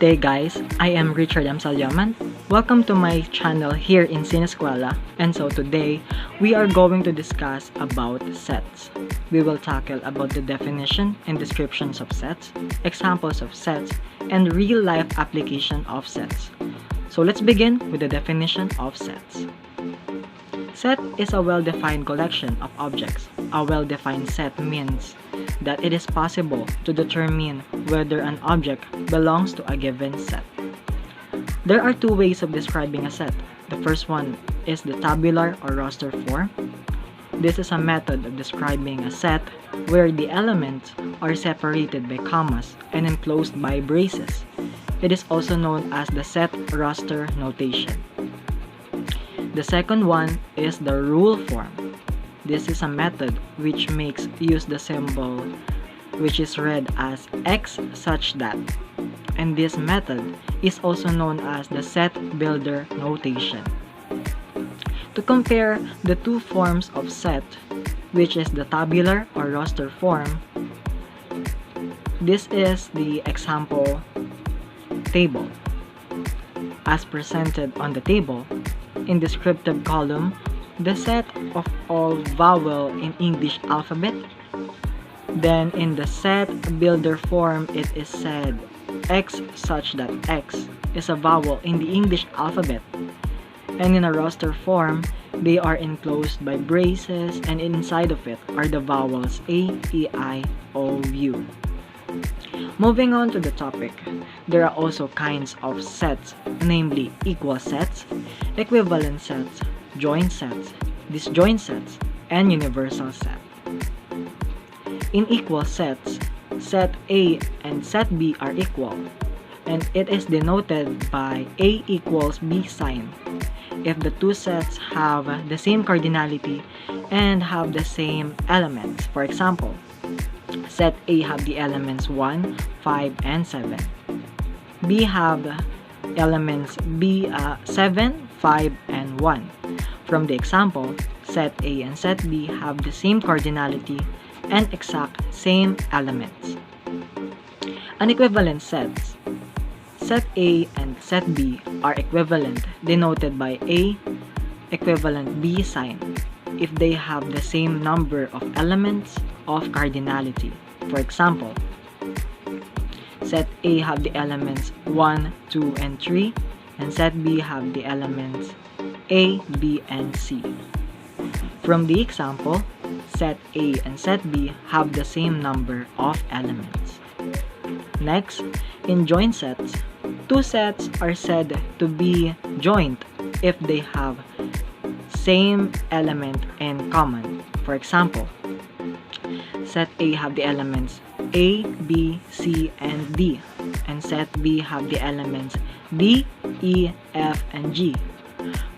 day guys, I am Richard M. Salyaman. Welcome to my channel here in Sine-Skwela. And so today, we are going to discuss about sets. We will tackle about the definition and descriptions of sets, examples of sets, and real-life application of sets. So let's begin with the definition of sets. Set is a well-defined collection of objects. A well-defined set means that it is possible to determine whether an object belongs to a given set. There are two ways of describing a set. The first one is the tabular or roster form. This is a method of describing a set where the elements are separated by commas and enclosed by braces. It is also known as the set roster notation. The second one is the rule form. This is a method which makes use the symbol which is read as X such that, and this method is also known as the set builder notation. To compare the two forms of set, which is the tabular or roster form, this is the example table. As presented on the table, in descriptive column, the set of all vowel in English alphabet. Then in the set builder form, it is said X such that X is a vowel in the English alphabet. And in a roster form, they are enclosed by braces, and inside of it are the vowels A, E, I, O, U. Moving on to the topic, there are also kinds of sets, namely equal sets, equivalent sets, joint sets, disjoint sets, and universal set. In equal sets, set A and set B are equal, and it is denoted by A equals B sign if the two sets have the same cardinality and have the same elements. For example, set A have the elements 1, 5, and 7. B have elements 7, 5, and 1. From the example, set A and set B have the same cardinality and exact same elements. Unequivalent sets. Set A and set B are equivalent, denoted by A equivalent B sign, if they have the same number of elements of cardinality. For example, set A have the elements 1, 2, and 3, and set B have the elements A, B, and C. From the example, set A and set B have the same number of elements. Next, in joint sets, two sets are said to be joint if they have same element in common. For example, set A have the elements A, B, C, and D, and set B have the elements D, E, F, and G.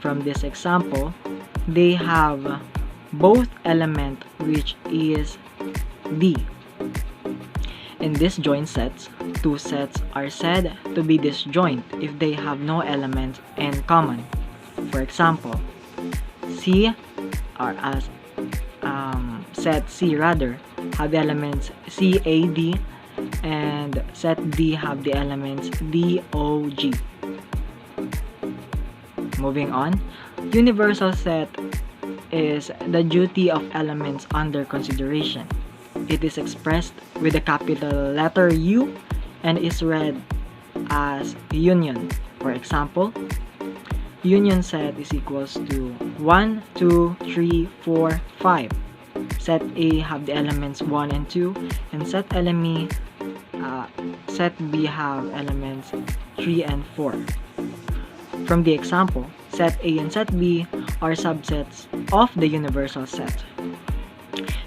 From this example, they have both element which is D. In disjoint sets, two sets are said to be disjoint if they have no element in common. For example, set C have elements C, A, D, and set D have the elements D, O, G. Moving on, universal set is the duty of elements under consideration. It is expressed with a capital letter U and is read as union. For example, union set is equals to 1, 2, 3, 4, 5. Set A have the elements 1 and 2, and set B have elements 3 and 4. From the example, set A and set B are subsets of the universal set.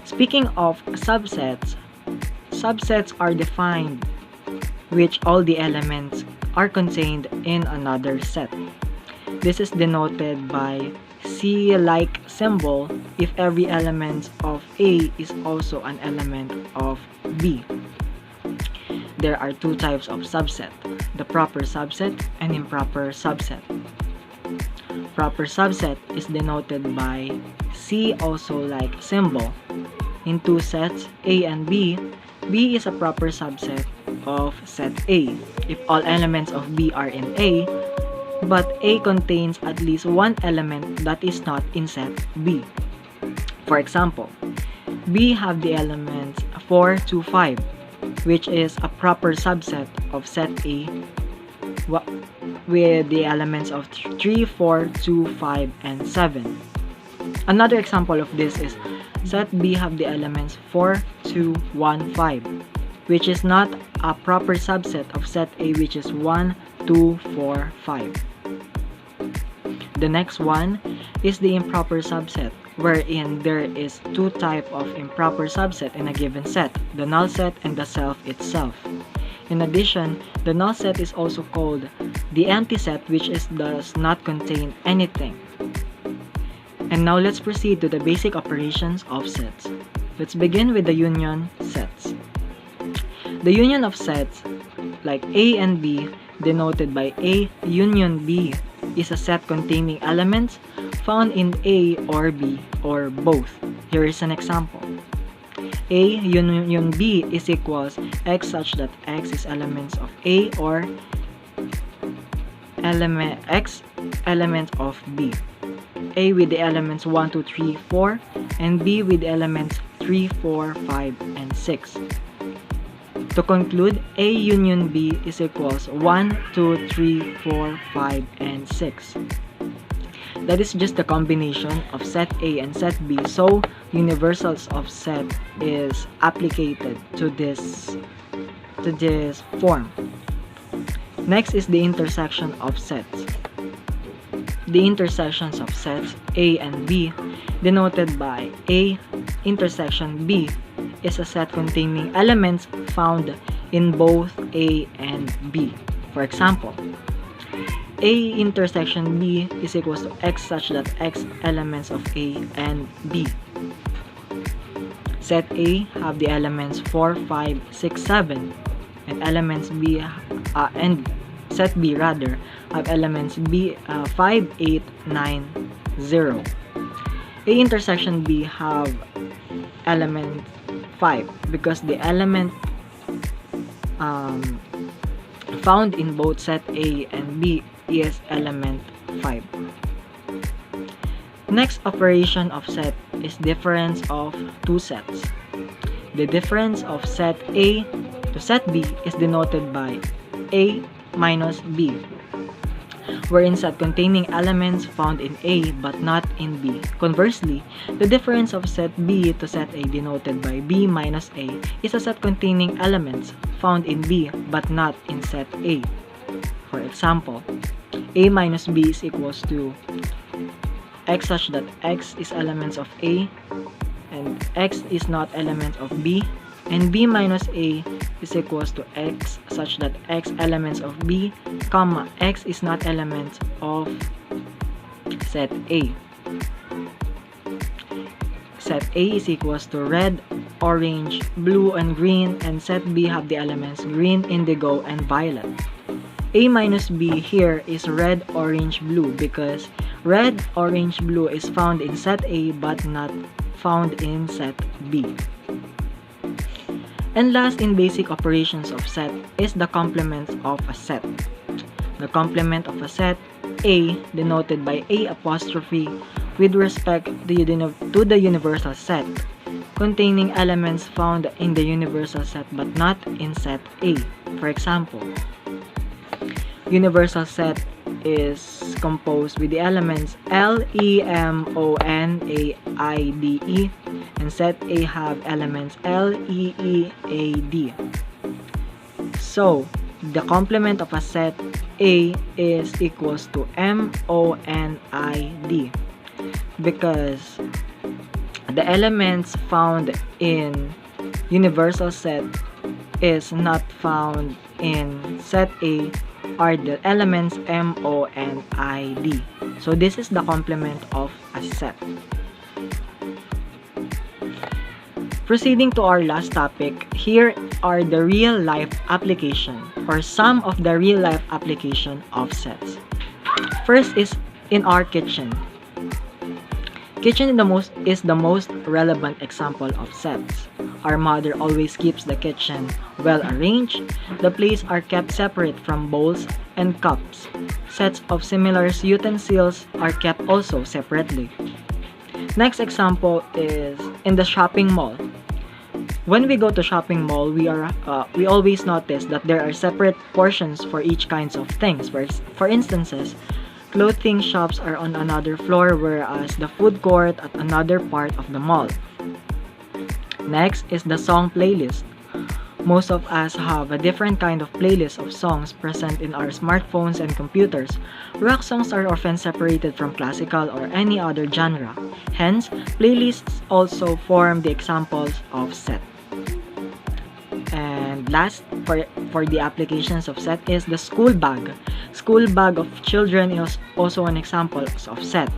Speaking of subsets, subsets are defined which all the elements are contained in another set. This is denoted by C-like symbol if every element of A is also an element of B. There are two types of subset, the proper subset and improper subset. Proper subset is denoted by C also like symbol. In two sets, A and B, B is a proper subset of set A, if all elements of B are in A, but A contains at least one element that is not in set B. For example, B have the elements 4 to 5, which is a proper subset of set A with the elements of 3, 4, 2, 5, and 7. Another example of this is set B have the elements 4, 2, 1, 5, which is not a proper subset of set A, which is 1, 2, 4, 5. The next one is the improper subset, wherein there is two types of improper subset in a given set, the null set and the self itself. In addition, the null set is also called the empty set, which does not contain anything. And now let's proceed to the basic operations of sets. Let's begin with the union sets. The union of sets like A and B, denoted by A union B, is a set containing elements found in A or B or both. Here is an example. A union B is equals X such that X is elements of A or X elements of B. A with the elements 1, 2, 3, 4, and B with the elements 3, 4, 5, and 6. To conclude, A union B is equals 1, 2, 3, 4, 5, and 6. That is just the combination of set A and set B, so universals of set is applicated to this form. Next is the intersection of sets. The intersections of sets A and B, denoted by A intersection B, is a set containing elements found in both A and B. For example, A intersection B is equals to X such that X elements of A and B. Set A have the elements 4, 5, 6, 7, and elements B and set B rather have elements B 5, 8, 9, 0. A intersection B have element 5 because the element found in both set A and B is element 5. Next operation of set is difference of two sets. The difference of set A to set B is denoted by A minus B, wherein set containing elements found in A but not in B. Conversely, the difference of set B to set A, denoted by B minus A, is a set containing elements found in B but not in set A. For example, A minus B is equals to X such that X is elements of A and X is not elements of B, and B minus A is equals to X such that X elements of B, comma, X is not elements of set A. Set A is equals to red, orange, blue, and green, and set B have the elements green, indigo, and violet. A minus B here is red, orange, blue because red, orange, blue is found in set A but not found in set B. And last in basic operations of set is the complement of a set. The complement of a set A, denoted by A apostrophe with respect to the universal set, containing elements found in the universal set but not in set A. For example, universal set is composed with the elements L, E, M, O, N, A, I, D, E, and set A have elements L, E, E, A, D. So, the complement of a set A is equals to M, O, N, I, D because the elements found in universal set is not found in set A are the elements M, O, and I, D. So this is the complement of a set. Proceeding to our last topic, here are the real-life application or some of the real-life application of sets. First is in our kitchen. Kitchen is the most relevant example of sets. Our mother always keeps the kitchen well arranged. The plates are kept separate from bowls and cups. Sets of similar utensils are kept also separately. Next example is in the shopping mall. When we go to shopping mall, we always notice that there are separate portions for each kinds of things. For instances, clothing shops are on another floor whereas the food court at another part of the mall. Next is the song playlist. Most of us have a different kind of playlist of songs present in our smartphones and computers. Rock songs are often separated from classical or any other genre. Hence, playlists also form the examples of set. And last, for the applications of set is the school bag. School bag of children is also an example of set.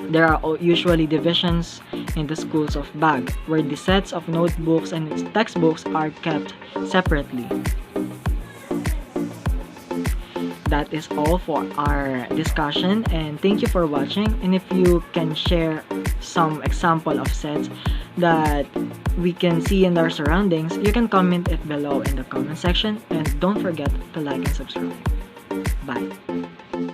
There are usually divisions in the schools of bag, where the sets of notebooks and textbooks are kept separately. That is all for our discussion, and thank you for watching. And if you can share some example of sets that we can see in our surroundings, you can comment it below in the comment section, and don't forget to like and subscribe. Bye.